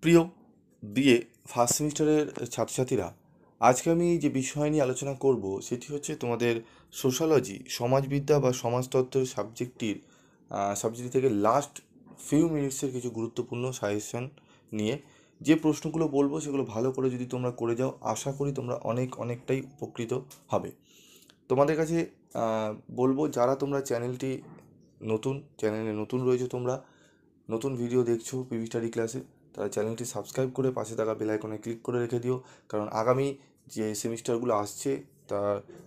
প্রিয় BA first সেমিস্টারের ছাত্রছাত্রীরা, আজকে আমি যে বিষয় নিয়ে আলোচনা করব সেটি হচ্ছে তোমাদের সোশ্যালজি, সমাজবিদ্যা বা সমাজতত্ত্বের সাবজেক্ট থেকে লাস্ট ফিউ মিনিটসের কিছু গুরুত্বপূর্ণ সাজেশন নিয়ে যে প্রশ্নগুলো বলবো সেগুলো ভালো করে যদি তোমরা করে যাও, আশা করি তোমরা অনেকটাই উপকৃত হবে। তোমাদের কাছে বলবো, যারা তোমরা চ্যানেলে নতুন রয়েছে, তোমরা নতুন ভিডিও দেখছো পিভি স্টাডি ক্লাসে, তারা চ্যানেলটি সাবস্ক্রাইব করে পাশে থাকা বেল আইকনে ক্লিক করে রেখে দিও। কারণ আগামী যে সেমিস্টারগুলো আসছে, তা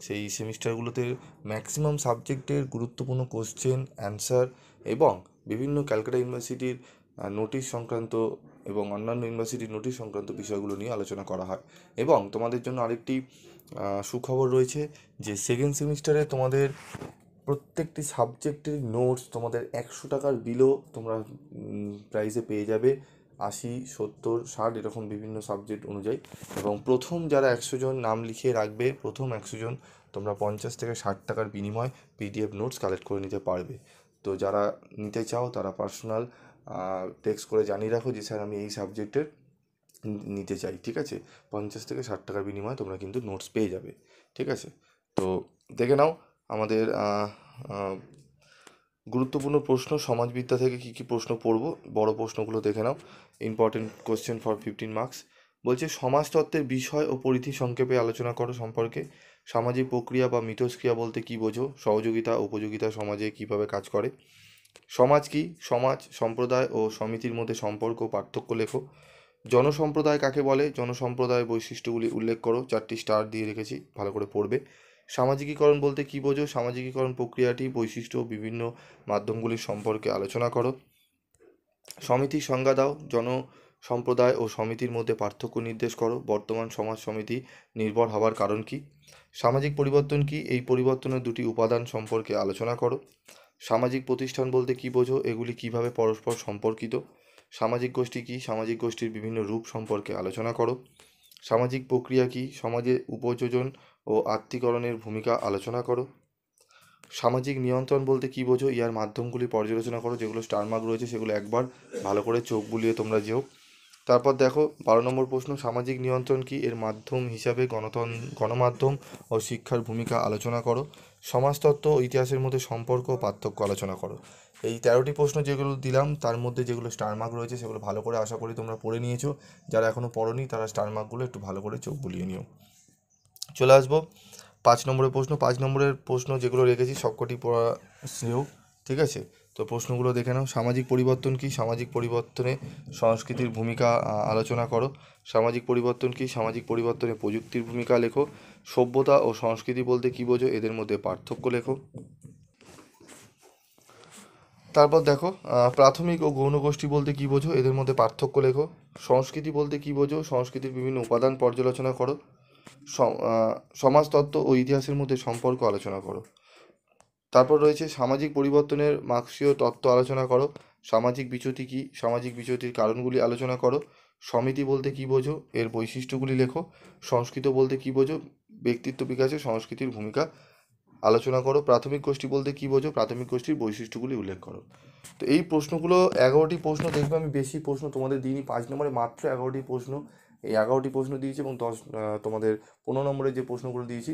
সেই সেমিস্টারগুলোতে ম্যাক্সিমাম সাবজেক্টের গুরুত্বপূর্ণ কোশ্চেন অ্যান্সার এবং বিভিন্ন ক্যালকাটা ইউনিভার্সিটির নোটিশ সংক্রান্ত এবং অন্যান্য ইউনিভার্সিটির নোটিশ সংক্রান্ত বিষয়গুলো নিয়ে আলোচনা করা হয়। এবং তোমাদের জন্য আরেকটি সুখবর রয়েছে যে সেকেন্ড সেমিস্টারে তোমাদের প্রত্যেকটি সাবজেক্টের নোটস তোমাদের 100 টাকার বিলও তোমরা প্রাইসে পেয়ে যাবে, 80, 70, 60 এরকম বিভিন্ন সাবজেক্ট অনুযায়ী। এবং প্রথম যারা 100 জন নাম লিখিয়ে রাখবে, প্রথম 100 জন তোমরা 50 থেকে 60 টাকার বিনিময় পিডিএফ নোটস কালেক্ট করে নিতে পারবে। তো যারা নিতে চাও তারা পার্সোনাল টেক্সট করে জানিয়ে রাখো যে স্যার আমি এই সাবজেক্টের নিতে চাই, ঠিক আছে? 50 থেকে 60 টাকার বিনিময়ে তোমরা কিন্তু নোটস পেয়ে যাবে, ঠিক আছে? তো দেখে নাও আমাদের গুরুত্বপূর্ণ প্রশ্ন সমাজবিদ্যা থেকে কী কী প্রশ্ন পড়ব। বড় প্রশ্নগুলো দেখে নাও। Important question for 15 marks. বলছে সমাজতত্ত্বের বিষয় ও পরিধি সংক্ষেপে আলোচনা করো সম্পর্কে। সামাজিক প্রক্রিয়া বা মিথস্ক্রিয়া বলতে কী বোঝো? সহযোগিতা উপযোগিতা সমাজে কীভাবে কাজ করে? সমাজ কি? সমাজ, সম্প্রদায় ও সমিতির মধ্যে সম্পর্ক পার্থক্য লেখো। জনসম্প্রদায় কাকে বলে? জনসম্প্রদায়ের বৈশিষ্ট্যগুলি উল্লেখ করো। 4টি স্টার দিয়ে রেখেছি, ভালো করে পড়বে। সামাজিকীকরণ বলতে কী বোঝো? সামাজিকীকরণ প্রক্রিয়াটি, বৈশিষ্ট্য ও বিভিন্ন মাধ্যমগুলির সম্পর্কে আলোচনা করো। সমিতির সংজ্ঞা দাও। জনসম্প্রদায় ও সমিতির মধ্যে পার্থক্য নির্দেশ করো। বর্তমান সমাজ সমিতি নির্ভর হওয়ার কারণ কি? সামাজিক পরিবর্তন কি? এই পরিবর্তনের দুটি উপাদান সম্পর্কে আলোচনা করো। সামাজিক প্রতিষ্ঠান বলতে কী বোঝো? এগুলি কিভাবে পরস্পর সম্পর্কিত? সামাজিক গোষ্ঠী কি? সামাজিক গোষ্ঠীর বিভিন্ন রূপ সম্পর্কে আলোচনা করো। সামাজিক প্রক্রিয়া কি? সমাজে উপযোজন ও আত্মীকরণের ভূমিকা আলোচনা করো। সামাজিক নিয়ন্ত্রণ বলতে কী বোঝো? ইয়ার মাধ্যমগুলি পর্যালোচনা করো। যেগুলো স্টার মার্ক রয়েছে সেগুলো একবার ভালো করে চোখ বুলিয়ে তোমরা যেও। তারপর দেখো 12 নম্বর প্রশ্ন, সামাজিক নিয়ন্ত্রণ কি? এর মাধ্যম হিসাবে গণমাধ্যম ও শিক্ষার ভূমিকা আলোচনা করো। সমাজতত্ত্ব ও ইতিহাসের মধ্যে সম্পর্ক ও পার্থক্য আলোচনা করো। এই 13টি প্রশ্ন যেগুলো দিলাম, তার মধ্যে যেগুলো স্টার মার্ক রয়েছে সেগুলো ভালো করে আশা করি তোমরা পড়ে নিয়েছো। যারা এখনও পড়োনি তারা স্টার মার্কগুলো একটু ভালো করে চোখ বুলিয়ে নিও। চলে আসবো 5 নম্বরের প্রশ্ন। 5 নম্বরের প্রশ্ন যেগুলো রেখেছি সবকটি পড়া শ্রেয়, ঠিক আছে? তো প্রশ্নগুলো দেখে নাও। সামাজিক পরিবর্তন কি? সামাজিক পরিবর্তনে সংস্কৃতির ভূমিকা আলোচনা করো। সামাজিক পরিবর্তন কি? সামাজিক পরিবর্তনে প্রযুক্তির ভূমিকা লেখো। সভ্যতা ও সংস্কৃতি বলতে কী বোঝো? এদের মধ্যে পার্থক্য লেখো। তারপর দেখো প্রাথমিক ও গৌণ গোষ্ঠী বলতে কী বোঝো? এদের মধ্যে পার্থক্য লেখো। সংস্কৃতি বলতে কী বোঝো? সংস্কৃতির বিভিন্ন উপাদান পর্যালোচনা করো। সমাজতত্ত্ব ও ইতিহাসের মধ্যে সম্পর্ক আলোচনা করো। তারপর রয়েছে সামাজিক পরিবর্তনের মার্ক্সীয় তত্ত্ব আলোচনা করো। সামাজিক বিচ্যুতি কী? সামাজিক বিচ্যুতির কারণগুলি আলোচনা করো। সমিতি বলতে কী বোঝো? এর বৈশিষ্ট্যগুলি লেখো। সংস্কৃত বলতে কী বোঝো? ব্যক্তিত্ব বিকাশে সংস্কৃতির ভূমিকা আলোচনা করো। প্রাথমিক গোষ্ঠী বলতে কী বোঝো? প্রাথমিক গোষ্ঠীর বৈশিষ্ট্যগুলি উল্লেখ করো। তো এই প্রশ্নগুলো 11টি প্রশ্ন দেখবে, আমি বেশি প্রশ্ন তোমাদের দিইনি। 5 নম্বরে মাত্র 11টি প্রশ্ন, এই 11টি প্রশ্ন দিয়েছি এবং তোমাদের 15 নম্বরে যে প্রশ্নগুলো দিয়েছি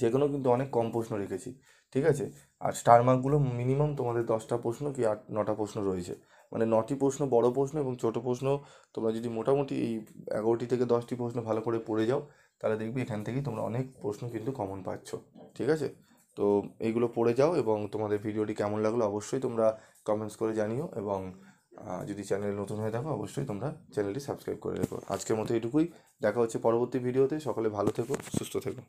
সেগুলো কিন্তু অনেক কম প্রশ্ন রেখেছি, ঠিক আছে? আর স্টার মার্কগুলো মিনিমাম তোমাদের 10টা প্রশ্ন কি 9টা প্রশ্ন রয়েছে, মানে 9টি প্রশ্ন বড় প্রশ্ন এবং ছোট প্রশ্ন। তোমরা যদি মোটামুটি এই 11টি থেকে 10টি প্রশ্ন ভালো করে পড়ে যাও, তাহলে দেখবি এখান থেকেই তোমরা অনেক প্রশ্ন কিন্তু কমন পাচ্ছ, ঠিক আছে? তো এইগুলো পড়ে যাও এবং তোমাদের ভিডিওটি কেমন লাগলো অবশ্যই তোমরা কমেন্টস করে জানিও। এবং যদি চ্যানেলে নতুন হয়ে থাকো অবশ্যই তোমরা চ্যানেলটি সাবস্ক্রাইব করে রেখো। আজকের মতো এটুকুই। দেখা হচ্ছে পরবর্তী ভিডিওতে। সকলে ভালো থেকো, সুস্থ থেকো।